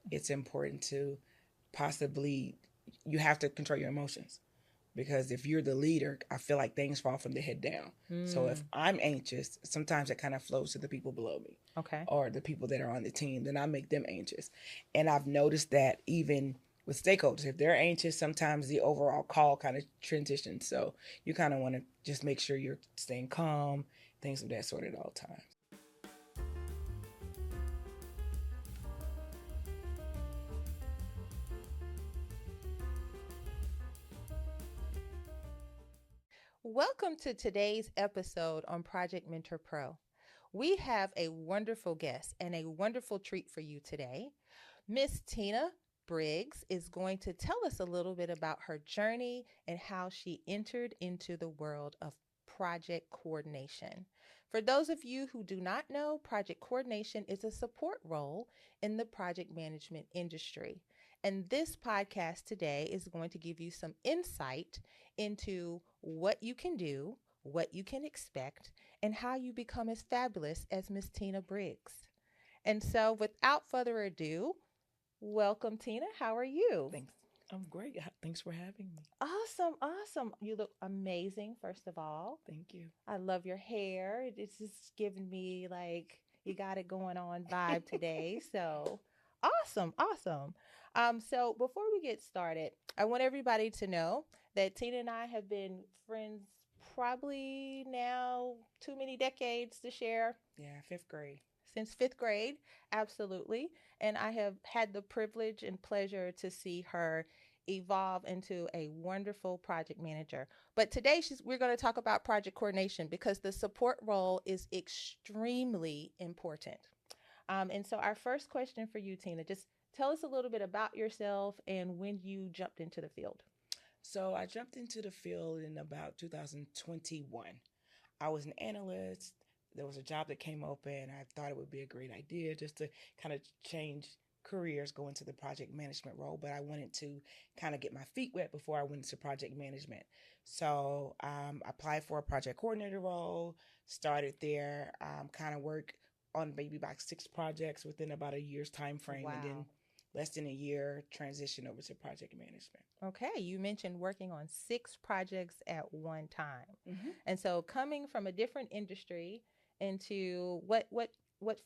it's important to possibly, you have to control your emotions, because if you're the leader, I feel like things fall from the head down. So if Mm, I'm anxious, sometimes it kind of flows to the people below me okay. or the people that are on the team, then I make them anxious. And I've noticed that even with stakeholders, if they're anxious, sometimes the overall call kind of transitions. So you kind of want to just make sure you're staying calm, things of that sort at all times. Welcome to today's episode on Project Mentor Pro. We have a wonderful guest and a wonderful treat for you today. Miss Tina Briggs is going to tell us a little bit about her journey and how she entered into the world of project coordination. For those of you who do not know, project coordination is a support role in the project management industry. And this podcast today is going to give you some insight into what you can do, what you can expect, and how you become as fabulous as Miss Tina Briggs. And so, without further ado, welcome, Tina. How are you? Thanks. I'm great. Thanks for having me. Awesome, awesome. You look amazing, first of all. Thank you. I love your hair. It's just giving me like you got it going on vibe today. So awesome, awesome. So before we get started, I want everybody to know that Tina and I have been friends probably now too many decades to share, Yeah, fifth grade. since fifth grade, absolutely. And I have had the privilege and pleasure to see her evolve into a wonderful project manager. But today we're going to talk about project coordination because the support role is extremely important. And so, our first question for you, Tina, just tell us a little bit about yourself and when you jumped into the field. So I jumped into the field in about 2021. I was an analyst. There was a job that came open. I thought it would be a great idea just to kind of change careers, go into the project management role, but I wanted to kind of get my feet wet before I went into project management. So I applied for a project coordinator role, started there, kind of work on maybe about 6 projects within about a year's time frame, and then Wow. less than a year transition over to project management. Okay, you mentioned working on 6 projects at one time. Mm-hmm. And so coming from a different industry into what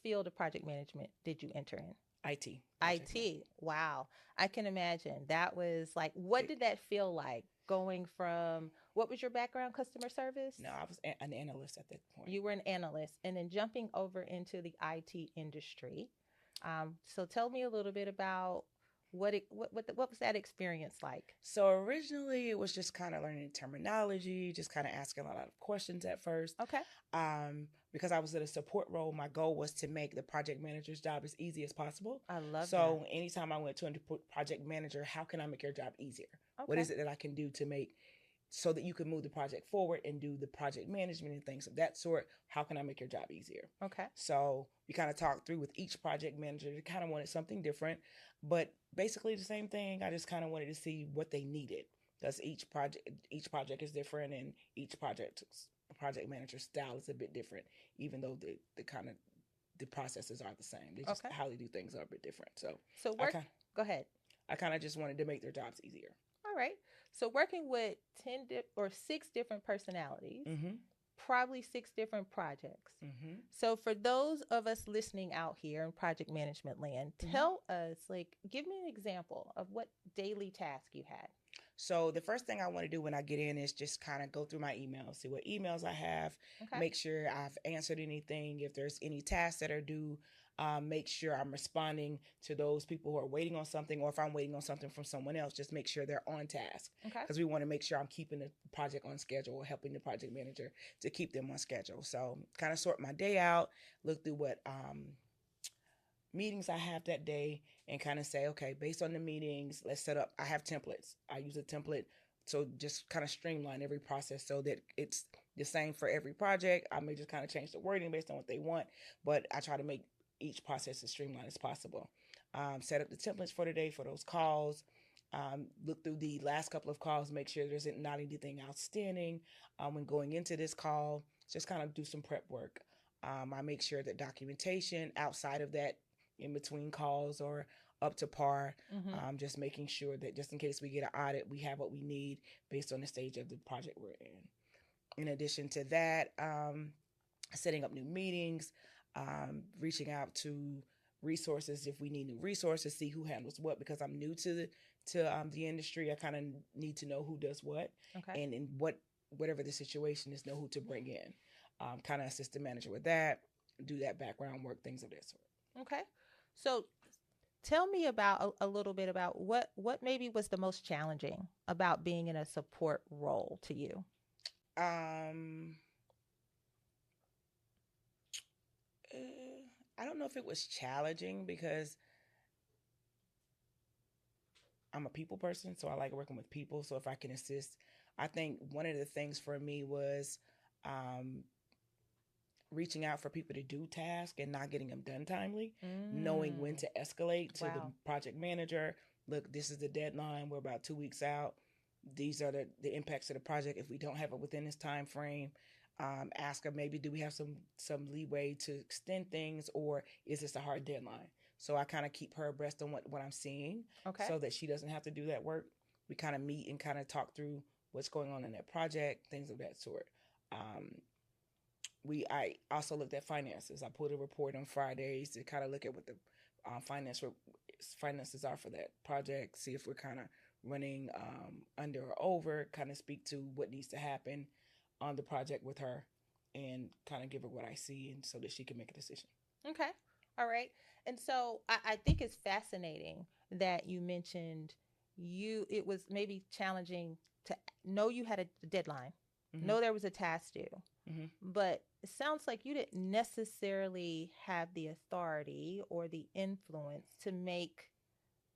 field of project management did you enter in? IT project IT. management. Wow. I can imagine. That was like what It, did that feel like going from what was your background, customer service? no, I was an analyst at that point. You were an analyst and then jumping over into the IT industry. So tell me a little bit about what was that experience like? So originally it was just kind of learning terminology, just kind of asking a lot of questions at first. Okay. Because I was in a support role, my goal was to make the project manager's job as easy as possible. I love that. So anytime I went to a project manager, how can I make your job easier? What Okay. is it that I can do to make so that you can move the project forward and do the project management and things of that sort? How can I make your job easier? Okay. So we kind of talked through with each project manager. They kind of wanted something different, but basically the same thing. I just kind of wanted to see what they needed, because each project is different, and each project manager style is a bit different, even though the kind of the processes are the same. They just Okay. how they do things are a bit different. So So I work kind go ahead. I kind of just wanted to make their jobs easier. All right. So working with 6 different personalities, Mm-hmm. probably 6 different projects. Mm-hmm. So for those of us listening out here in project management land, Mm-hmm. tell us like give me an example of what daily task you had. So the first thing I want to do when I get in is just kind of go through my emails, see what emails I have, Okay. make sure I've answered anything. If there's any tasks that are due, make sure I'm responding to those people who are waiting on something, or if I'm waiting on something from someone else, just make sure they're on task, Okay. because we want to make sure I'm keeping the project on schedule, or helping the project manager to keep them on schedule. So kind of sort my day out, look through what meetings I have that day, and kind of say, okay, based on the meetings, let's set up. I have templates. I use a template. So just kind of streamline every process so that it's the same for every project. I may just kind of change the wording based on what they want, but I try to make each process as streamlined as possible. Set up the templates for the day for those calls. Look through the last couple of calls, make sure there's not anything outstanding when going into this call. Just kind of do some prep work. I make sure that documentation outside of that in between calls or up to par. Mm-hmm. Just making sure that just in case we get an audit, we have what we need based on the stage of the project we're in. In addition to that, setting up new meetings, reaching out to resources if we need new resources, see who handles what. Because I'm new to the industry, I kind of need to know who does what, Okay. and in whatever the situation is, know who to bring in. Kind of assist the manager with that, do that background work, things of that sort. Okay. So tell me about a little bit about what maybe was the most challenging about being in a support role to you. Um, I don't know if it was challenging because I'm a people person, so I like working with people. So if I can assist, I think one of the things for me was um, reaching out for people to do tasks and not getting them done timely, knowing when Mm, to escalate to the wow. project manager. Look, this is the deadline. We're about 2 weeks out. These are the impacts of the project. If we don't have it within this time frame, ask them maybe do we have some leeway to extend things, or is this a hard deadline? So I kind of keep her abreast on what I'm seeing Okay. so that she doesn't have to do that work. We kind of meet and kind of talk through what's going on in that project, things of that sort. Um, I also looked at finances. I pulled a report on Fridays to kind of look at what the finances are for that project. See if we're kind of running under or over. Kind of speak to what needs to happen on the project with her, and kind of give her what I see, and so that she can make a decision. Okay. All right. And so I think it's fascinating that you mentioned it was maybe challenging to know you had a deadline, Mm-hmm. know there was a task due, Mm-hmm. but it sounds like you didn't necessarily have the authority or the influence to make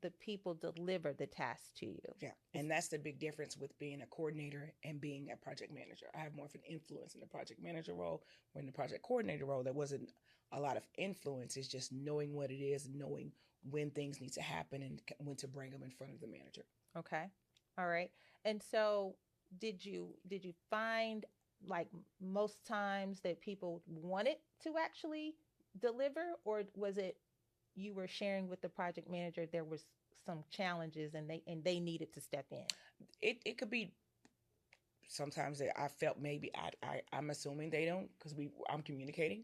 the people deliver the task to you. Yeah, It's, and that's the big difference with being a coordinator and being a project manager. I have more of an influence in the project manager role. Or in the project coordinator role, there wasn't a lot of influence. It's just knowing what it is, knowing when things need to happen, and when to bring them in front of the manager. okay. All right. And so did you find like most times that people wanted to actually deliver, or was it you were sharing with the project manager there was some challenges and they needed to step in? It could be sometimes that I felt maybe I'm assuming they don't, because I'm communicating.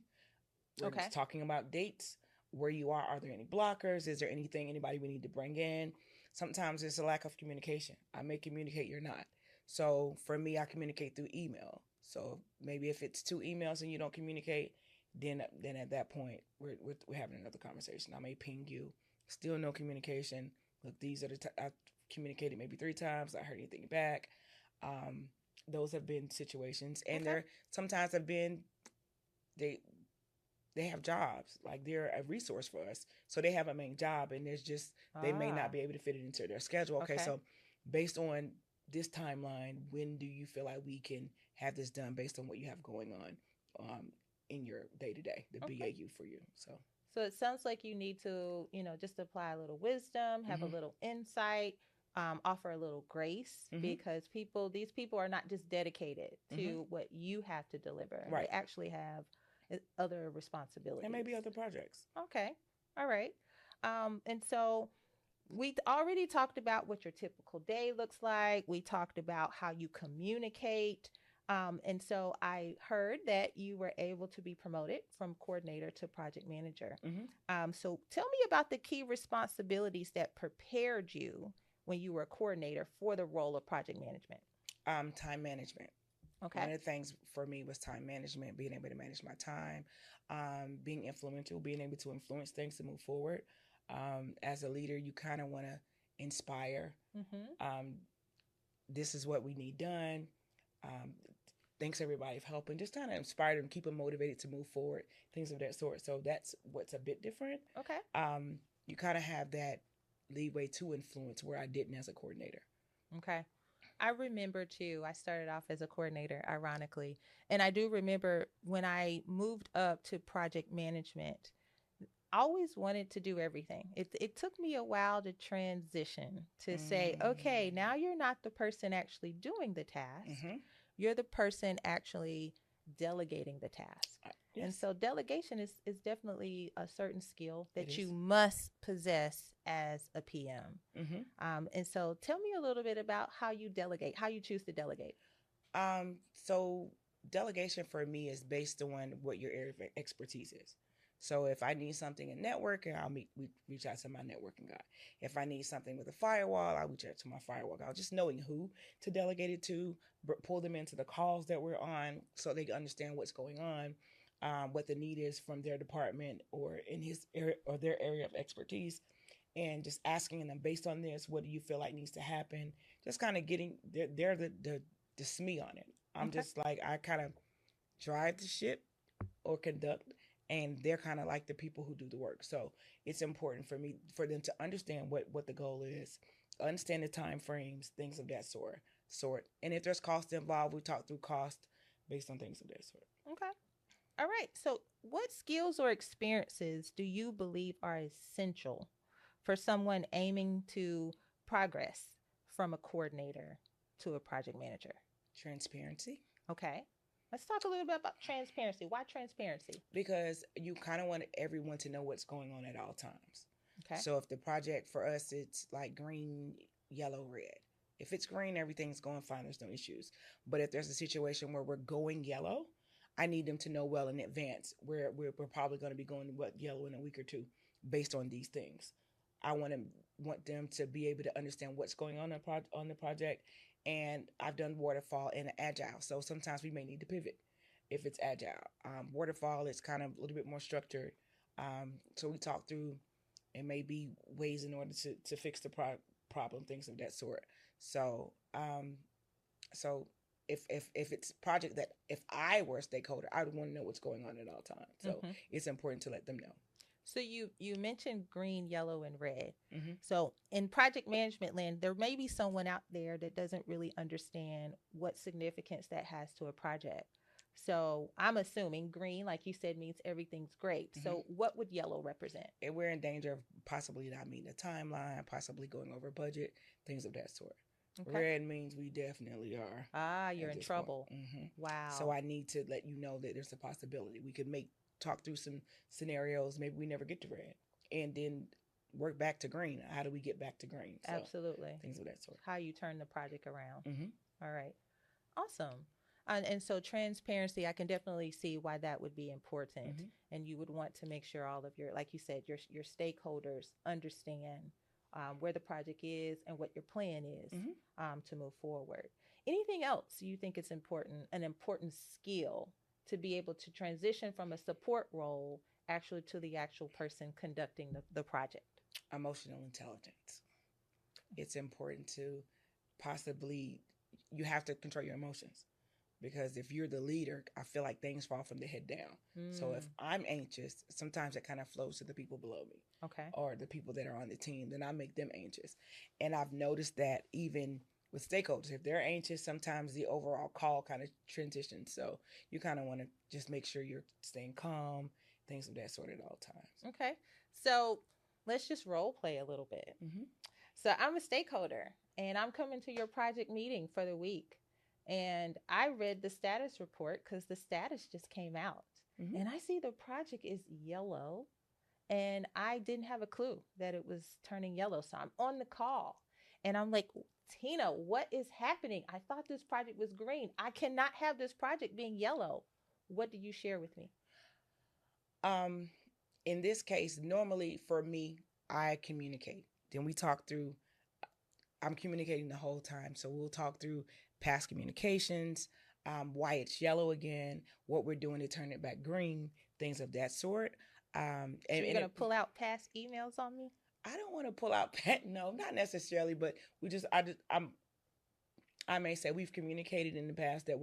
We're Okay. just talking about dates, where you are. Are there any blockers? Is there anybody we need to bring in? Sometimes it's a lack of communication. I may communicate, you're not. So for me, I communicate through email. So maybe if it's 2 emails and you don't communicate, then at that point we're having another conversation. I may ping you. Still no communication. Look, these are I've communicated maybe 3 times. I heard anything back. Um, those have been situations, and Okay. there sometimes have been they they have jobs, like they're a resource for us, so they have a main job, and there's just they may not Ah, be able to fit it into their schedule. Okay, okay. so based on this timeline, when do you feel like we can have this done based on what you have going on in your day-to-day, the Okay. BAU for you? So So it sounds like you need to, just apply a little wisdom, have a mm-hmm, little insight, offer a little grace mm-hmm, because these people are not just dedicated mm-hmm, to what you have to deliver. They right, actually have other there may responsibilities. be other projects. Okay. All right. And so we already talked about what your typical day looks like. We talked about how you communicate. And so I heard that you were able to be promoted from coordinator to project manager. Mm-hmm. So tell me about the key responsibilities that prepared you when you were a coordinator for the role of project management. Time management. Okay. One of the things for me was time management, being able to manage my time, being influential, being able to influence things to move forward. As a leader, you kind of want to inspire. Mm-hmm. Um, this is what we need done. Um, thanks everybody for helping. Just kind of inspire them, keep them motivated to move forward, things of that sort. So that's what's a bit different. Okay. You kind of have that leeway to influence where I didn't as a coordinator. Okay. I remember too, I started off as a coordinator, ironically. And I do remember when I moved up to project management, I always wanted to do everything. It took me a while to transition to say, okay, Mm-hmm. now you're not the person actually doing the task, Mm-hmm. you're the person actually delegating the task. And Yes, so delegation is definitely a certain skill it that you is. must possess as a PM. Mm-hmm. And so tell me a little bit about how you delegate, how you choose to delegate. So delegation for me is based on what your area of expertise is. So if I need something in networking, we reach out to my networking guy. If I need something with a firewall, I'll reach out to my firewall guy. Just knowing who to delegate it to, pull them into the calls that we're on, so they can understand what's going on, what the need is from their department or in his area or their area of expertise, and just asking them based on this, what do you feel like needs to happen? Just kind of getting they're the SME on it. I'm Okay. just like I kind of drive the ship or conduct, and they're kind of like the people who do the work. So it's important for me for them to understand what the goal is, understand the time frames, things of that sort. And if there's cost involved, we talk through cost based on things of that sort. Okay. All right. So, what skills or experiences do you believe are essential for someone aiming to progress from a coordinator to a project manager? Transparency, Okay. Let's talk a little bit about transparency. Why transparency? because you kind of want everyone to know what's going on at all times. Okay. So if the project for us it's like green, yellow, red. If it's green, everything's going fine. There's no issues. But if there's a situation where we're going yellow, I need them to know well in advance where we're probably going to be going yellow in a week or two, based on these things. I want them to be able to understand what's going on the project, and I've done waterfall and agile, so sometimes we may need to pivot if it's agile. Waterfall is kind of a little bit more structured, so we talk through and maybe ways in order to fix the problem, things of that sort. So so if it's a project that if I were a stakeholder, I would want to know what's going on at all times. So Mm-hmm. it's important to let them know. So you mentioned green, yellow, and red. Mm-hmm. So in project management land, there may be someone out there that doesn't really understand what significance that has to a project. So I'm assuming green, like you said, means everything's great. Mm-hmm. So what would yellow represent? And we're in danger of possibly not meeting the timeline, possibly going over budget, things of that sort. Okay. Red means we definitely are Ah, you're at in this point. trouble. Mm-hmm. So Wow. I need to let you know that there's a possibility we could talk through some scenarios. Maybe we never get to red, and then work back to green. How do we get back to green? So Absolutely. things of that sort. How you turn the project around. Mm-hmm. All right. Awesome. And so transparency, I can definitely see why that would be important. Mm-hmm. And you would want to make sure all of your, like you said, your stakeholders understand where the project is and what your plan is Mm-hmm. to move forward. Anything else you think it's important, an important skill to be able to transition from a support role actually to the actual person conducting the project? Emotional intelligence. It's important to possibly you have to control your emotions, because if you're the leader, I feel like things fall from the head down. So if Mm, I'm anxious, sometimes it kind of flows to the people below me okay. or the people that are on the team, then I make them anxious. And I've noticed that even with stakeholders, if they're anxious, sometimes the overall call kind of transitions. So you kind of want to just make sure you're staying calm, things of that sort at all times. Okay. So let's just role play a little bit. Mm-hmm. So I'm a stakeholder and I'm coming to your project meeting for the week. And I read the status report because the status just came out. Mm-hmm. And I see the project is yellow. And I didn't have a clue that it was turning yellow. So I'm on the call and I'm like, Tina, what is happening? I thought this project was green. I cannot have this project being yellow. What do you share with me? Um, in this case, normally for me, I communicate. Then we talk through. I'm communicating the whole time, so we'll talk through past communications, why it's yellow again, what we're doing to turn it back green, things of that sort. So you're going to It, pull out past emails on me? I don't want to pull out pet. No, not necessarily, but I may say we've communicated in the past that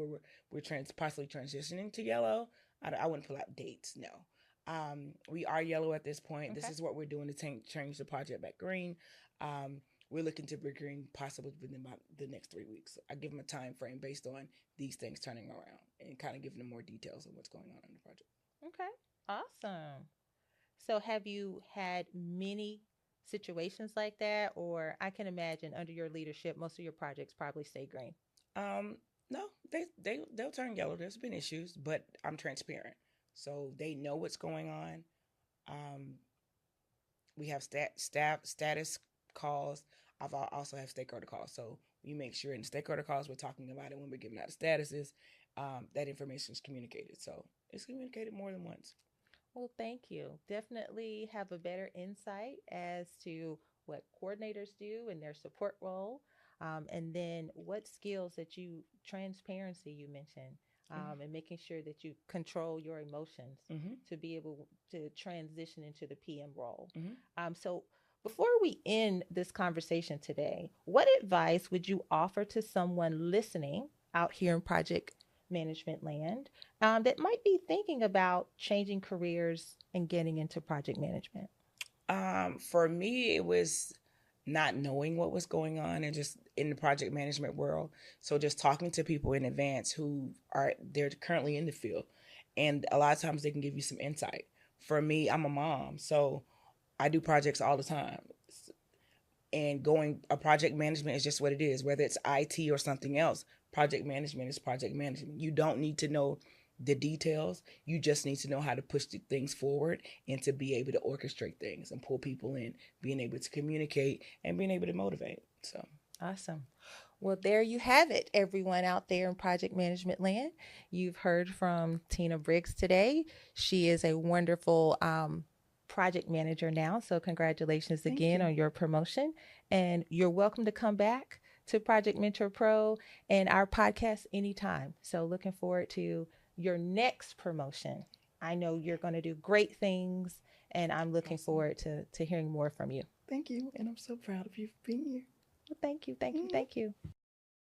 possibly transitioning to yellow. I wouldn't pull out dates. No, we are yellow at this point. This Okay. is what we're doing to change the project back green. We're looking to be green possibly within about the next 3 weeks. I give them a time frame based on these things turning around and kind of giving them more details on what's going on in the project. Okay. Awesome. So have you had many situations like that? Or I can imagine under your leadership, most of your projects probably stay green. No, they'll turn yellow. There's been issues, but I'm transparent. so they know what's going on. Um, we have staff status calls. Also have stakeholder calls. So we make sure in the stakeholder calls we're talking about it when we're giving out the statuses. That information is communicated. So it's communicated more than once. Well, thank you. Definitely have a better insight as to what coordinators do in their support role. And then what skills that transparency you mentioned, and making sure that you control your emotions Mm-hmm. to be able to transition into the PM role. Mm-hmm. So, before we end this conversation today, what advice would you offer to someone listening out here in project management land that might be thinking about changing careers and getting into project management? For me, it was not knowing what was going on and just in the project management world. So just talking to people in advance who are they're currently in the field, and a lot of times they can give you some insight. For me, I'm a mom, so I do projects all the time. And going a project management is just what it is, whether it's IT or something else. Project management is project management. You don't need to know the details. You just need to know how to push the things forward and to be able to orchestrate things and pull people in, being able to communicate and being able to motivate. So Awesome. Well, there you have it, everyone out there in project management land. You've heard from Tina Briggs today. She is a wonderful project manager now. So, congratulations thank again you. on your promotion. And you're welcome to come back to Project Mentor Pro and our podcast anytime. So, looking forward to your next promotion. I know you're going to do great things, and I'm looking Awesome. forward to hearing more from you. Thank you. And I'm so proud of you for being here. Well, thank you. Thank you. Mhm. Thank you.